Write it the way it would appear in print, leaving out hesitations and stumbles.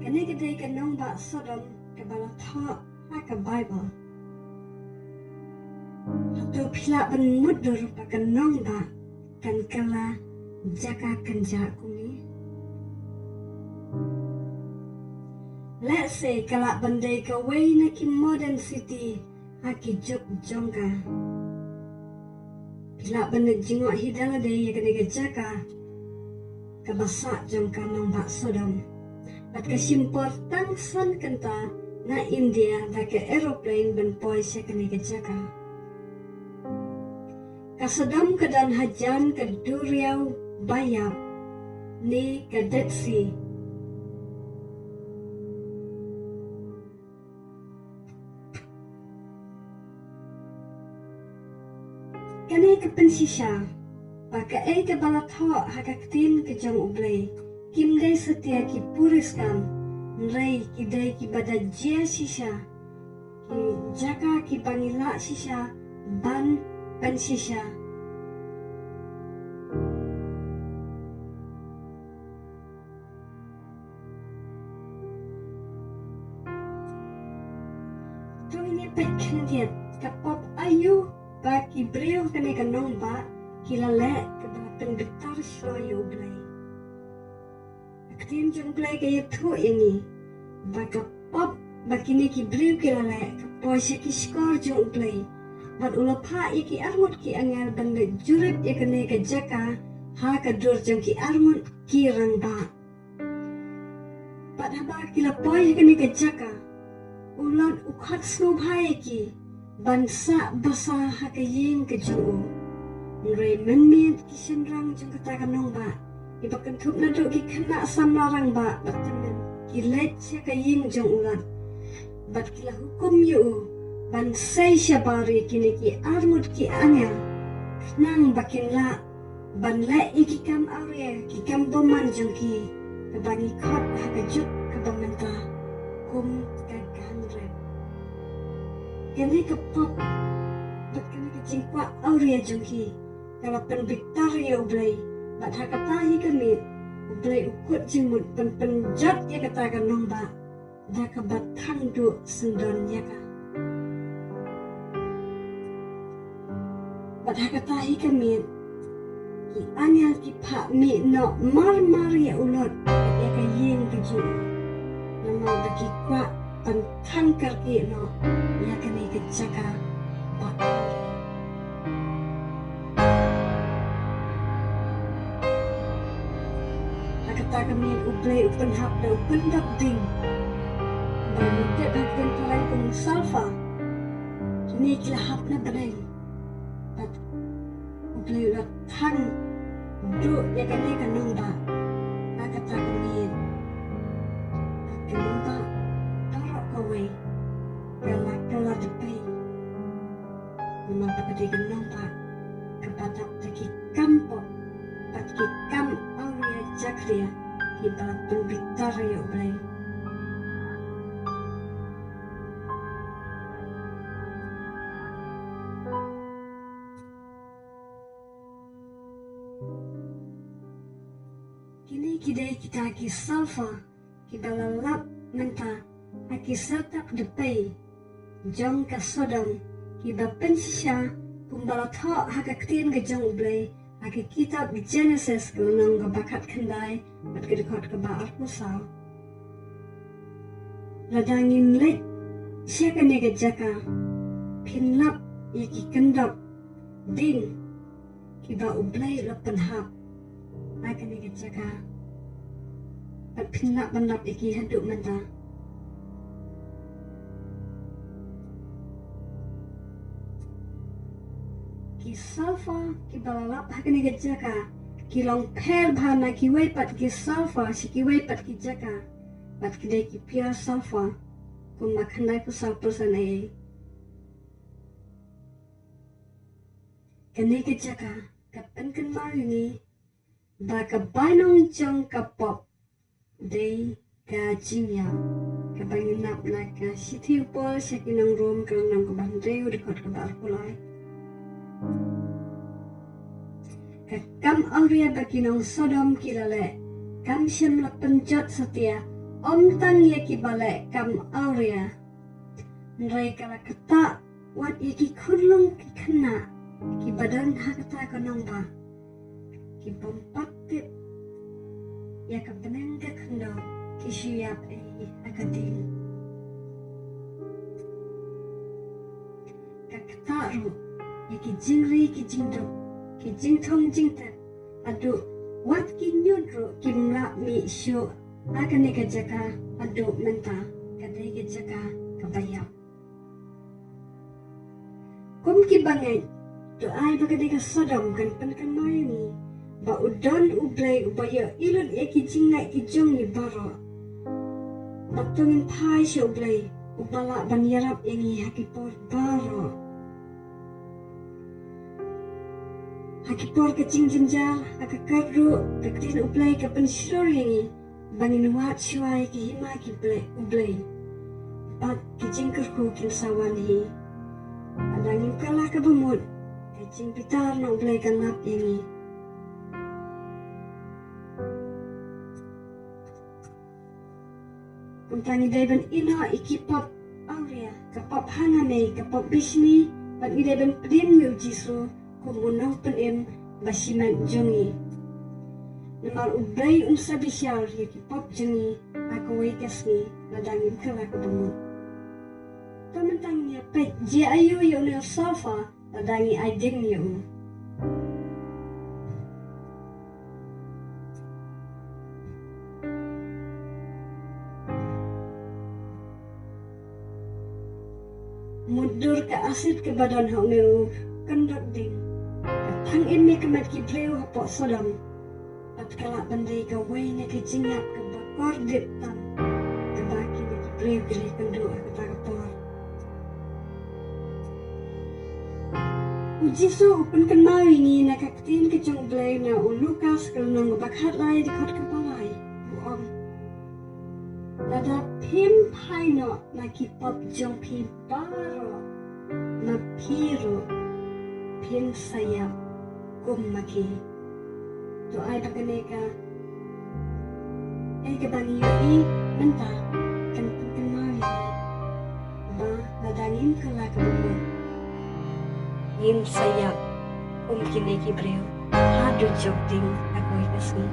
Kani kedai ke nongbah Sodom ke bala thok ke Bible. Hatu pila ben mudur ke nongbah kan kala jaka kenja kumi. Let's say kala bandai ke way na ki modern city haki jok jongka. Pila benda jingok hidala day ya kena ke jaka ke basak jongka nongbah Sodom. At kasimpor tangsan kanta na India da ke aeroplane ben poi siya kena ke jaka. Kasadam ke dan hajan ke duriau bayab ni ke Dead Sea. Kani ke pensisya, pakai ke balat hok hakaktin ke jong U Blei. Kim dai setia ki puriskan, nrai ki dai ki bada jia sisa, ki jaka ki pangila sisa, ban pensisya. Tu ini pekan dia ke Pop Awria bagi beliau kena ke nongbah kila lek ke belakang betar U Blei. Ketin jong Blei kaya tu ini baka pop bagi ni ki beliau kila lek ke poisya ki skor jong Blei. Bat ulapa iki armut ki angel benda jurip ya kena ke jaka ha ke dur jong ki armut ki rangba. Bat haba kila poisya kena ke jaka ulat ukhat snubhai ki bansa basa hakaying ke jong nrai menmiat ki shynrang jong kata nongbah ibakan thup na do ki khynnah samla rangba batamen ki let hakaying jong ulat bat kila hukum yu ban sai syabari kini ki armut ki angel nang bakin la ban le iki kam Awria ki kam boman jong ki kebangi khot hakajut ke bamenta kum kini ke pop, bat kini ke jingkwa Awria jongki. Kalau penbitar U Blei, bat hakatahi kami U Blei ukut jimut penjot ya katakan nongbah, dah ke bthing du sendon jaka. Bat hakatahi kami ki anyal ki pak mi no mar ya ulot ya ke ying ke jing. Nama bagi kuat bthing kerki no ya kena ke jaka bak. Kata kami U Blei open hab dan open bthing. Dan tidak bagian kalian pun sulphur. Kini kila hab na bereng. But U Blei udah thang duk ya kena ke nongbah. Kata kami ke nongbah dorok kawai. Kala depai memang pada nongbah kepada bagi kampung bagi kam Awria jakria di bawah penbitar U Blei. Kini kidai kita ki sulphur ki balalap menta aki sertap depai jong ke Sodom ki bapen sisa kumbala thok hakaktin ke jong U Blei aki kitab Genesis ke nong bakat kendai bat ke dekot ke ba arkusau ladangin lek siaka nega jaka pinlap iki kendap ding ki ba U Blei lapan hab aka nega jaka bat pinlap bandap iki haduk menta. Ki sulphur ki balalap hakani ke jaka ki long per bhana ki weipat ki sulphur si ki weipat ki jaka bat ki dai ki pure sulphur kum makhandai ku 100% ai kani ke jaka kapan kan mau ini ba ka banong jong ka pop dai ka jinya ka bangin nap na ka sithi upor sakinang room ka nang ka bandai u dekot ka bar kulai. Kam Awria bagi nong Sodom kilale kam samla pynjot setia tang ye ki balik kam Awria. Mereka lah kata wat ye ki khulung ki khynnah ki badan hakata ka nongbah. Ki bompat tip ya ka benang ka khynnah ki syuyap akading. Ka kata ru ye ki jingri ki jingduk ki jingthong jingtep adu wat ki nyudru ki mlak mi syu akane ka jaka adu menta kadai ka jaka kabayap. Kum ki bangai tu ai bagadi ka Sodom kan penkan mai ni ba udon U Blei ubaya ilun ki jingai ki jongi baro batungin pai si U Blei ubala ban yarap yangi hakipor baro hakipor ka jingjinjal akakarru kaktin U Blei ka pensyur yangi bangin wat syuai ki hima ki U Blei bat ki jingkerku kin sawan hi adangin kalah ka bumut kajing pitar na U Blei kan lap yangi. Kuntani daiban ina iki Pop Awria ka Pop hangne ka Pop bisni bat i daiban pedin mi ujisu kumunau penem basiman jongi. Namar U Blei sabisyal ki Pop jongi aku wekasni ladangin kalah ka bumut. Pamantangnya pet je ayu yo ne sulphur ladangi aiding yo. Mudur ka asid ke badan hangne kendak ding. Thang emme kemat ki Blei hapok Sodom. Pat kala bandai ka wayne ke jingap ke bakor dip tam. Kebaki ne ki Blei gili kendu kata kapor. Ujisu upen kenmawi ni na kaktin ke jong Blei na ulukas kelnong bakhat lai di kot kepalai. Buong. Nada pim paino na ki Pop jong pi baro na piro pin sayap maki. Tu ai pakaneka ka bani yoi menta kan kenmawi ba ladangin kala kabumut. Yim sayap kini ki Blei hadu jok ding aku ikasni.